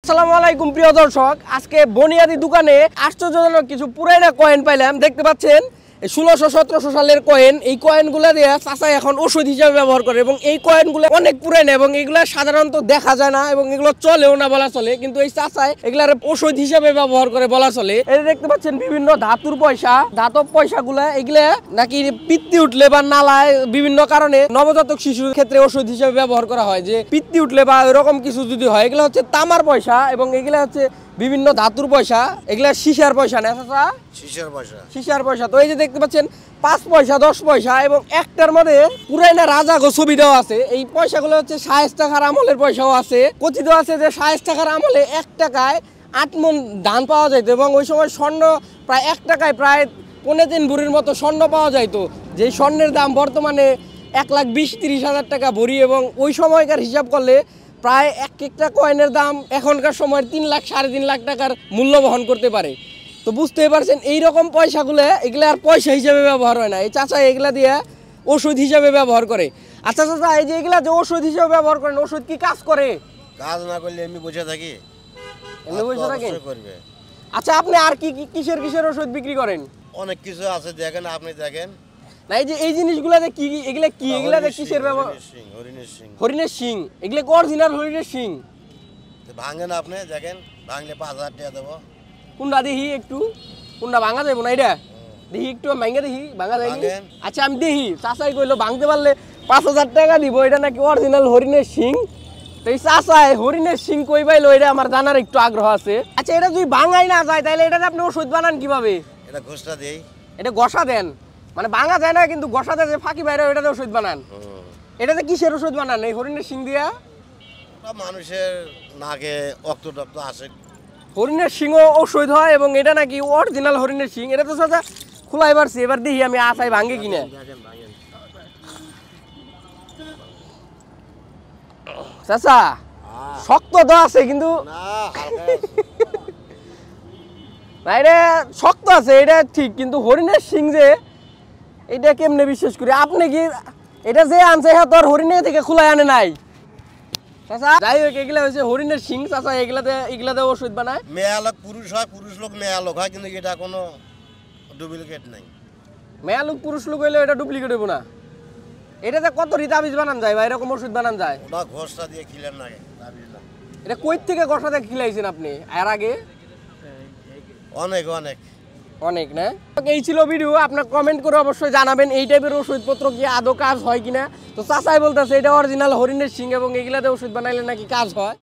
আসসালামু আলাইকুম প্রিয় দর্শক, আজকে বনিয়াদি দোকানে আশ্চর্যজনক কিছু পুরানা কয়েন পাইলাম। দেখতে পাচ্ছেন 1600-1700 সালের কয়েন। এই কয়েনগুলো দিয়ে চাচা এখন ওষুধ হিসেবে ব্যবহার করে এবং এই কয়েনগুলো অনেক পুরানা এবং এগুলো সাধারণত দেখা যায় না এবং এগুলো চলেও না বলা চলে, কিন্তু এই চাচাই এগুলার ওষুধ হিসেবে ব্যবহার করে বলা চলে। এই দেখতে পাচ্ছেন বিভিন্ন ধাতুর পয়সা, ধাতব পয়সাগুলা এগুলা নাকি পিত্তি উঠলে বা নালায় বিভিন্ন কারণে নবজাতক শিশুর ক্ষেত্রে ওষুধ হিসেবে ব্যবহার করা হয়। যে পিত্তি উঠলে বা এরকম কিছু যদি হয়, এগুলো হচ্ছে তামার পয়সা এবং এগুলা হচ্ছে বিভিন্ন ধাতুর পয়সা। এগুলা সীসার পয়সা না চাচা? সীসার পয়সা। তো এই যে দেখতে পাচ্ছেন 5 পয়সা, 10 পয়সা এবং একটার মধ্যে পুরানা রাজা গো ছবি দেওয়া আছে। এই পয়সাগুলো হচ্ছে শায়েস্তা খাঁর আমলের পয়সাও আছে। কথিত আছে যে শায়েস্তা খাঁর আমলে 1 টাকায় 8 মণ ধান পাওয়া যেত এবং ওই সময় স্বর্ণ প্রায় 1 টাকায় প্রায় 3.5 ভরির মতো স্বর্ণ পাওয়া যাইত। যেই স্বর্ণের দাম বর্তমানে 1,20,30 হাজার টাকা ভরি এবং ওই সময়কার হিসাব করলে প্রায় একটা কয়েনের দাম এখনকার সময়ের 3 লাখ 3.5 লাখ টাকার মূল্য বহন করতে পারে। তো বুঝতেই পারছেন এইরকম পয়সাগুলো এগুলো আর পয়সা হিসেবে ব্যবহার হয় না। এই চাচা এগুলা দিয়ে ওষুধ হিসেবে ব্যবহার করে। আচ্ছা চাচা, এই যে এগুলা যে ওষুধ হিসেবে ব্যবহার করেন, ওষুধ কি কাজ করে? কাজ না করলে এমনি বসে থাকি। এমনি বসে থাকেন? আচ্ছা, আপনি আর কি কিসের ওষুধ বিক্রি করেন? অনেক কিছু আছে, দেখেন আপনি দেখেন না। এই যে এই জিনিসগুলাতে কি এগুলা কি এগুলাতে কিসের ব্যবহার? হরিণের শিং। এগুলা অরিজিনাল হরিণের শিং। ভাঙে না, আপনি দেখেন, ভাঙলে 5,000 টাকা দেবো। কোনটা দেখি একটু, কোনটা ভাঙা যাবো না? এটা দেখি একটু ভাঙা, দেখি ভাঙা যায়। আচ্ছা আমি দেখি। চাচাই কইলো ভাঙতে পারলে 5,000 টাকা দিব। এটা নাকি অরিজিনাল হরিণের শিং। তো এই চাচাই হরিণের শিং কই পাইলো এটা আমার জানার একটু আগ্রহ আছে। আচ্ছা, এটা যদি ভাঙাই না যায় তাহলে এটা আপনি ওষুধ বানান কিভাবে? এটা ঘষা দেই। এটা ঘষা দেন মানে ভাঙা যায় না, কিন্তু ঘষাতে যে ফাঁকি বাইরে ওইটাতে ওষুধ বানান। এটাতে কিসের ওষুধ বানান এই হরিণের শিং দিয়া? মানুষের নাকে রক্ত আসে, হরিণের শিং ঔষধ হয় এবং এটা নাকি অরিজিনাল হরিণের শিং। এটা তো চাচা খোলাই পারছি, এবার দেখি আমি আশায় ভাঙে কিনা। চাচা শক্ত তো আছে কিন্তু এটা শক্ত আছে, এটা ঠিক, কিন্তু হরিণের শিং যে এটা কেমনে বিশ্বাস করি? আপনি কি এটা যে আনছে হ্যাঁ তোর হরিণের থেকে খোলাই আনে নাই? চাচা যাই হোক, এগুলা হচ্ছে হরিণের শিং। চাচা এগুলাতে ওষুধ বানায়। মেয়া লোক পুরুষ হয়, পুরুষ লোক মেয়া লোক হয়, কিন্তু এটা কোনো ডুপ্লিকেট নাই। মেয়া লোক পুরুষ লোক হইলে এটা ডুপ্লিকেট হইব না। এটাতে কত তাবিজ বানান যায় বা এরকম ওষুধ বানান যায়? ওটা ঘষা দিয়ে খিলেন না, তাবিজ না। এটা কই থেকে ঘষা দিয়ে খিলাইছেন আপনি এর আগে? অনেক অনেক অনেক না। এই ছিল ভিডিও। আপনার কমেন্ট করে অবশ্যই জানাবেন এই টাইপের ওষুধপত্র কি আদৌ কাজ হয় কিনা। তো চাচাই বলতেছে এটা অরিজিনাল হরিণের শিং এবং এগুলাতে ওষুধ বানাইলে নাকি কাজ হয়।